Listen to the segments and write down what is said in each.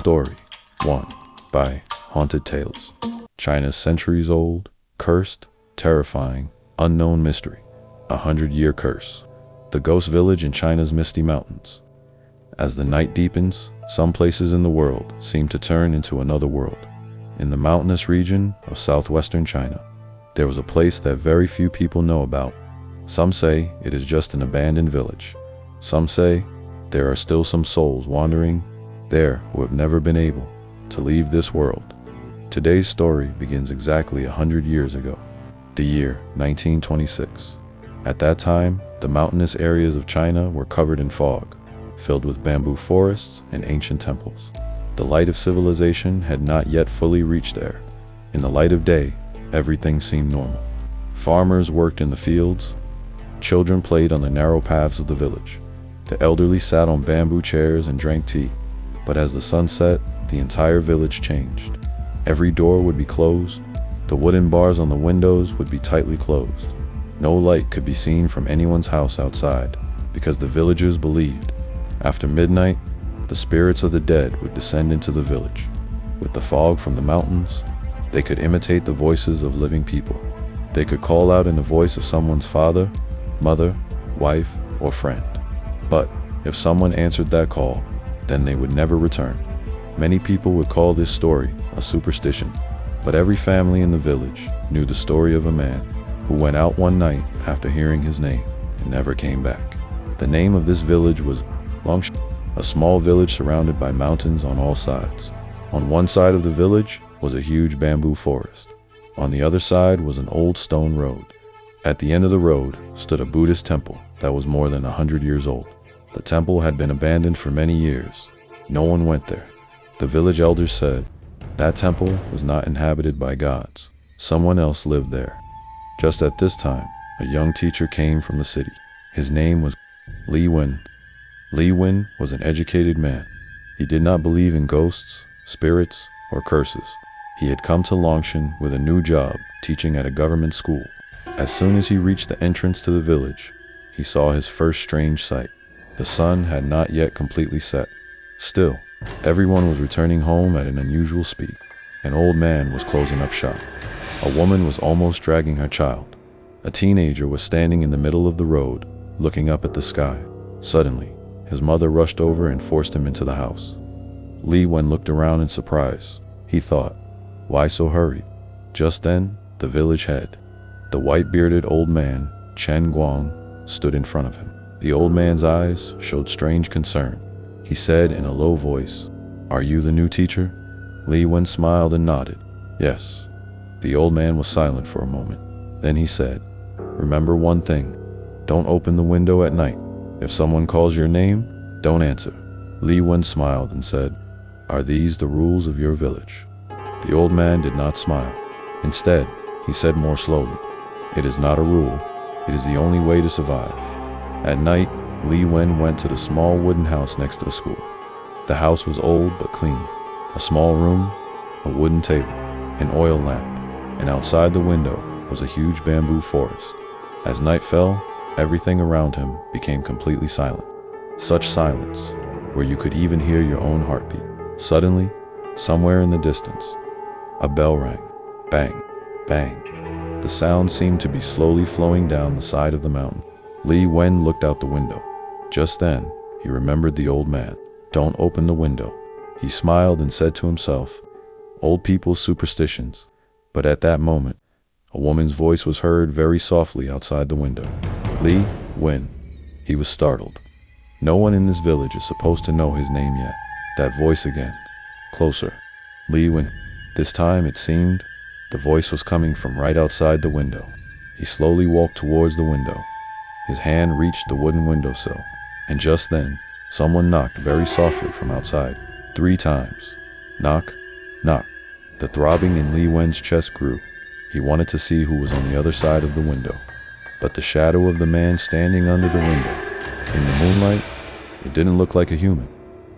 Story 1 by Haunted Tales. China's centuries-old, cursed, terrifying, unknown mystery. 100-year curse. The ghost village in China's misty mountains. As the night deepens, some places in the world seem to turn into another world. In the mountainous region of southwestern China, there was a place that very few people know about. Some say it is just an abandoned village. Some say there are still some souls wandering there who have never been able to leave this world. Today's story begins exactly 100 years ago, the year 1926. At that time, the mountainous areas of China were covered in fog, filled with bamboo forests and ancient temples. The light of civilization had not yet fully reached there. In the light of day, everything seemed normal. Farmers worked in the fields. Children played on the narrow paths of the village. The elderly sat on bamboo chairs and drank tea. But as the sun set, the entire village changed. Every door would be closed. The wooden bars on the windows would be tightly closed. No light could be seen from anyone's house outside, because the villagers believed after midnight, the spirits of the dead would descend into the village. With the fog from the mountains, they could imitate the voices of living people. They could call out in the voice of someone's father, mother, wife, or friend. But if someone answered that call, then they would never return. Many people would call this story a superstition, but every family in the village knew the story of a man who went out one night after hearing his name and never came back. The name of this village was Longshan, a small village surrounded by mountains on all sides. On one side of the village was a huge bamboo forest. On the other side was an old stone road. At the end of the road stood a Buddhist temple that was more than 100 years old. The temple had been abandoned for many years. No one went there. The village elders said that temple was not inhabited by gods. Someone else lived there. Just at this time, a young teacher came from the city. His name was Li Wen. Li Wen was an educated man. He did not believe in ghosts, spirits, or curses. He had come to Longshan with a new job, teaching at a government school. As soon as he reached the entrance to the village, he saw his first strange sight. The sun had not yet completely set. Still, everyone was returning home at an unusual speed. An old man was closing up shop. A woman was almost dragging her child. A teenager was standing in the middle of the road, looking up at the sky. Suddenly, his mother rushed over and forced him into the house. Li Wen looked around in surprise. He thought, why so hurried? Just then, the village head, the white-bearded old man, Chen Guang, stood in front of him. The old man's eyes showed strange concern. He said in a low voice, "Are you the new teacher?" Li Wen smiled and nodded. "Yes." The old man was silent for a moment. Then he said, "Remember one thing. Don't open the window at night. If someone calls your name, don't answer." Li Wen smiled and said, "Are these the rules of your village?" The old man did not smile. Instead, he said more slowly, "It is not a rule. It is the only way to survive." At night, Li Wen went to the small wooden house next to the school. The house was old but clean. A small room, a wooden table, an oil lamp, and outside the window was a huge bamboo forest. As night fell, everything around him became completely silent. Such silence, where you could even hear your own heartbeat. Suddenly, somewhere in the distance, a bell rang. Bang, bang. The sound seemed to be slowly flowing down the side of the mountain. Li Wen looked out the window. Just then, he remembered the old man. "Don't open the window." He smiled and said to himself, "Old people's superstitions." But at that moment, a woman's voice was heard very softly outside the window. Li Wen. He was startled. No one in this village is supposed to know his name yet. That voice again. Closer. Li Wen. This time, it seemed, the voice was coming from right outside the window. He slowly walked towards the window. His hand reached the wooden windowsill, and just then, someone knocked very softly from outside, 3 times. Knock, knock. The throbbing in Li Wen's chest grew. He wanted to see who was on the other side of the window. But the shadow of the man standing under the window, in the moonlight, it didn't look like a human.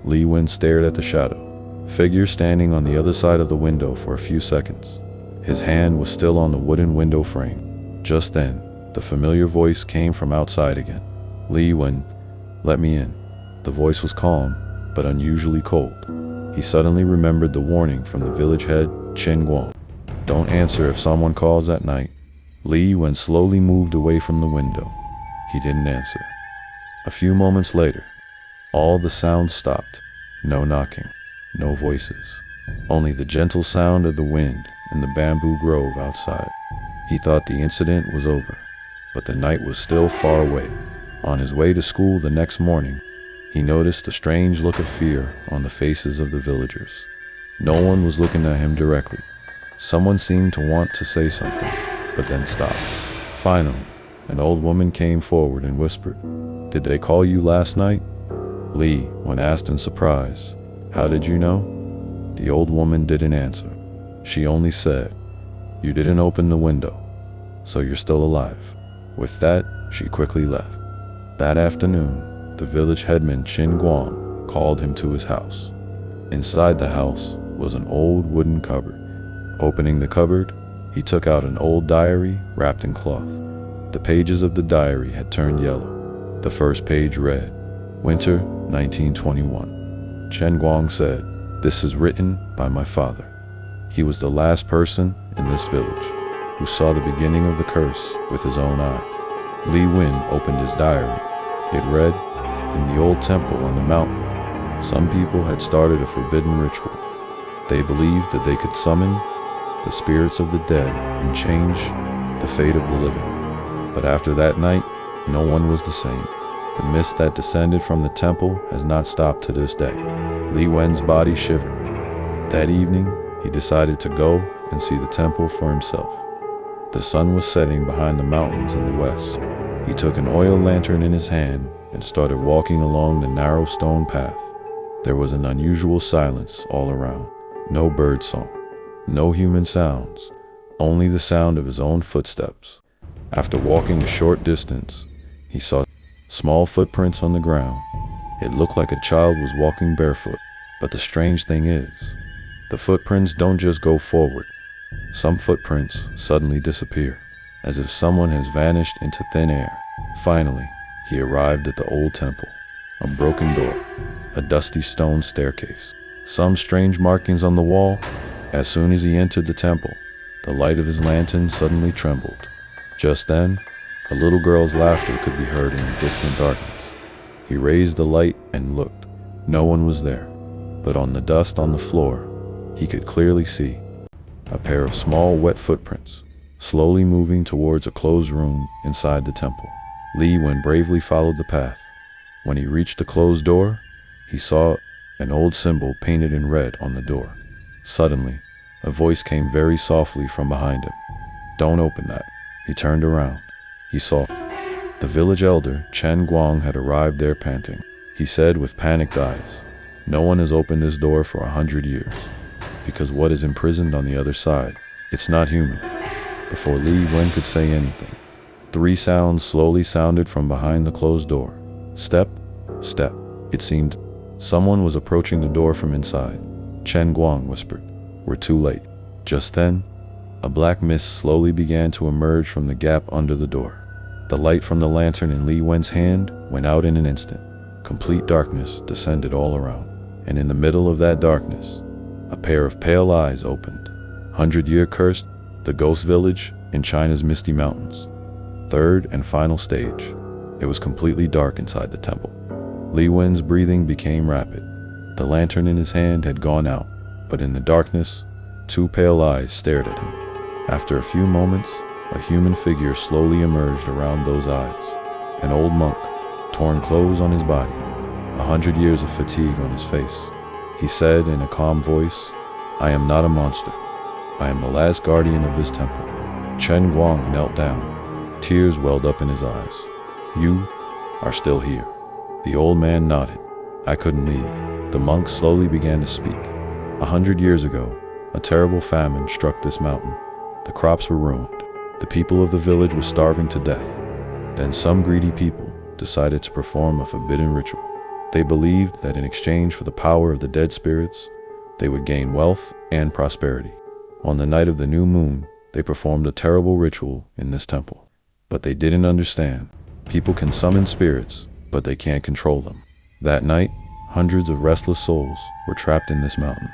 Li Wen stared at the shadow, figure standing on the other side of the window for a few seconds. His hand was still on the wooden window frame. Just then, the familiar voice came from outside again. "Li Wen, let me in." The voice was calm, but unusually cold. he suddenly remembered the warning from the village head, Chen Guang. Don't answer if someone calls at night. Li Wen slowly moved away from the window. He didn't answer. A few moments later, all the sounds stopped. No knocking, no voices, only the gentle sound of the wind in the bamboo grove outside. He thought the incident was over, but the night was still far away. On his way to school the next morning, he noticed a strange look of fear on the faces of the villagers. No one was looking at him directly. Someone seemed to want to say something, but then stopped. Finally, an old woman came forward and whispered, "Did they call you last night?" Li, when asked in surprise, "How did you know?" The old woman didn't answer. She only said, "You didn't open the window, so you're still alive." With that, she quickly left. That afternoon, the village headman Qin Guang called him to his house. Inside the house was an old wooden cupboard. Opening the cupboard, he took out an old diary wrapped in cloth. The pages of the diary had turned yellow. The first page read, "Winter 1921. Chen Guang said, 'This is written by my father.' He was the last person in this village who saw the beginning of the curse with his own eyes." Li Wen opened his diary. It read, "In the old temple on the mountain, some people had started a forbidden ritual. They believed that they could summon the spirits of the dead and change the fate of the living. But after that night, no one was the same. The mist that descended from the temple has not stopped to this day." Li Wen's body shivered. That evening, he decided to go and see the temple for himself. The sun was setting behind the mountains in the west. He took an oil lantern in his hand and started walking along the narrow stone path. There was an unusual silence all around. No bird song, no human sounds, only the sound of his own footsteps. After walking a short distance, he saw small footprints on the ground. It looked like a child was walking barefoot. But the strange thing is, the footprints don't just go forward. Some footprints suddenly disappear, as if someone has vanished into thin air. Finally, he arrived at the old temple. A broken door, a dusty stone staircase, some strange markings on the wall. As soon as he entered the temple, the light of his lantern suddenly trembled. Just then, a little girl's laughter could be heard in the distant darkness. He raised the light and looked. No one was there, but on the dust on the floor, he could clearly see a pair of small wet footprints, slowly moving towards a closed room inside the temple. Li Wen bravely followed the path. When he reached the closed door, he saw an old symbol painted in red on the door. Suddenly, a voice came very softly from behind him. "Don't open that." He turned around. He saw the village elder, Chen Guang, had arrived there panting. He said with panicked eyes, "No one has opened this door for 100 years, because what is imprisoned on the other side, it's not human." Before Li Wen could say anything, 3 sounds slowly sounded from behind the closed door. Step, step. It seemed someone was approaching the door from inside. Chen Guang whispered, "We're too late." Just then, a black mist slowly began to emerge from the gap under the door. The light from the lantern in Li Wen's hand went out in an instant. Complete darkness descended all around, and in the middle of that darkness, a pair of pale eyes opened. 100-year cursed, the ghost village in China's misty mountains. Third and final stage. It was completely dark inside the temple. Li Wen's breathing became rapid. The lantern in his hand had gone out, but in the darkness, 2 pale eyes stared at him. After a few moments, a human figure slowly emerged around those eyes. An old monk, torn clothes on his body, 100 years of fatigue on his face. He said in a calm voice, "I am not a monster. I am the last guardian of this temple." Chen Guang knelt down. Tears welled up in his eyes. "You are still here." The old man nodded. "I couldn't leave." The monk slowly began to speak. 100 years ago, a terrible famine struck this mountain. The crops were ruined. The people of the village were starving to death. Then some greedy people decided to perform a forbidden ritual. They believed that in exchange for the power of the dead spirits, they would gain wealth and prosperity. On the night of the new moon, they performed a terrible ritual in this temple. But they didn't understand. People can summon spirits, but they can't control them. That night, Hundreds of restless souls were trapped in this mountain.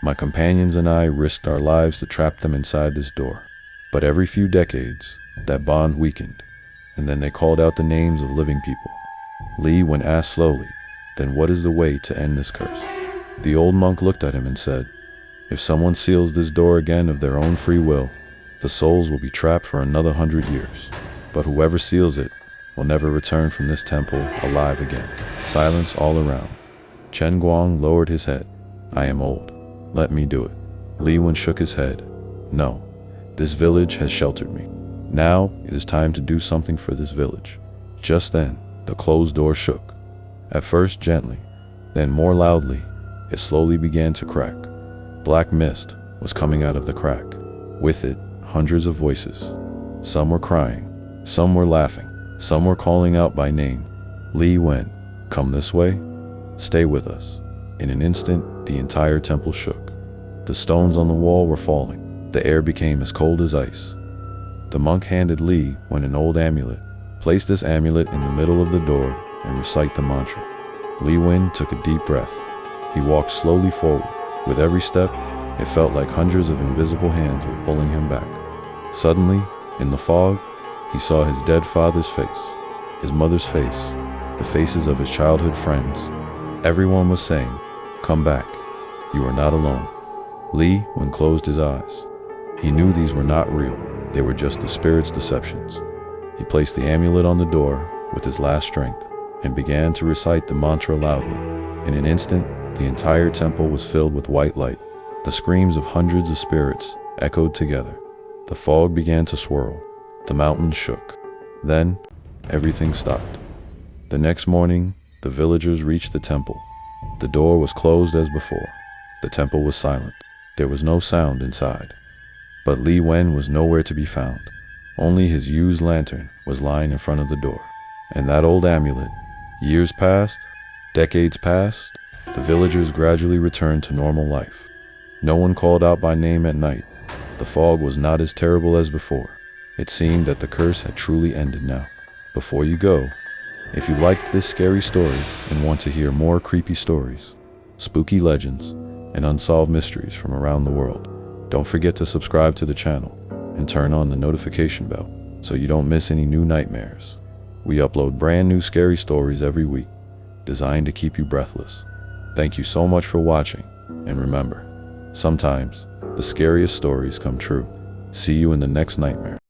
My companions and I risked our lives to trap them inside this door. But every few decades, that bond weakened, and then they called out the names of living people. Li Wen asked slowly, "Then what is the way to end this curse?" The old monk looked at him and said, "If someone seals this door again of their own free will, the souls will be trapped for another 100 years. But whoever seals it will never return from this temple alive again." Silence all around. Chen Guang lowered his head. "I am old. Let me do it." Li Wen shook his head. "No, this village has sheltered me. Now it is time to do something for this village." Just then, the closed door shook. At first gently, then more loudly. It slowly began to crack. Black mist was coming out of the crack. With it, hundreds of voices. Some were crying, some were laughing, some were calling out by name. "Li Wen, come this way. Stay with us." In an instant, the entire temple shook. The stones on the wall were falling. The air became as cold as ice. The monk handed Li Wen an old amulet. "Place this amulet in the middle of the door and recite the mantra." Li Wen took a deep breath. He walked slowly forward. With every step, it felt like hundreds of invisible hands were pulling him back. Suddenly, in the fog, he saw his dead father's face, his mother's face, the faces of his childhood friends. Everyone was saying, "Come back. You are not alone." Li Wen closed his eyes. He knew these were not real. They were just the spirit's deceptions. He placed the amulet on the door with his last strength and began to recite the mantra loudly. In an instant, the entire temple was filled with white light. The screams of hundreds of spirits echoed together. The fog began to swirl. The mountains shook. Then, everything stopped. The next morning, the villagers reached the temple. The door was closed as before. The temple was silent. There was no sound inside. But Li Wen was nowhere to be found. Only his used lantern was lying in front of the door. And that old amulet. Years passed, decades passed, the villagers gradually returned to normal life. No one called out by name at night. The fog was not as terrible as before. It seemed that the curse had truly ended now. Before you go, if you liked this scary story and want to hear more creepy stories, spooky legends, and unsolved mysteries from around the world, don't forget to subscribe to the channel and turn on the notification bell so you don't miss any new nightmares. We upload brand new scary stories every week, designed to keep you breathless. Thank you so much for watching, and remember, sometimes the scariest stories come true. See you in the next nightmare.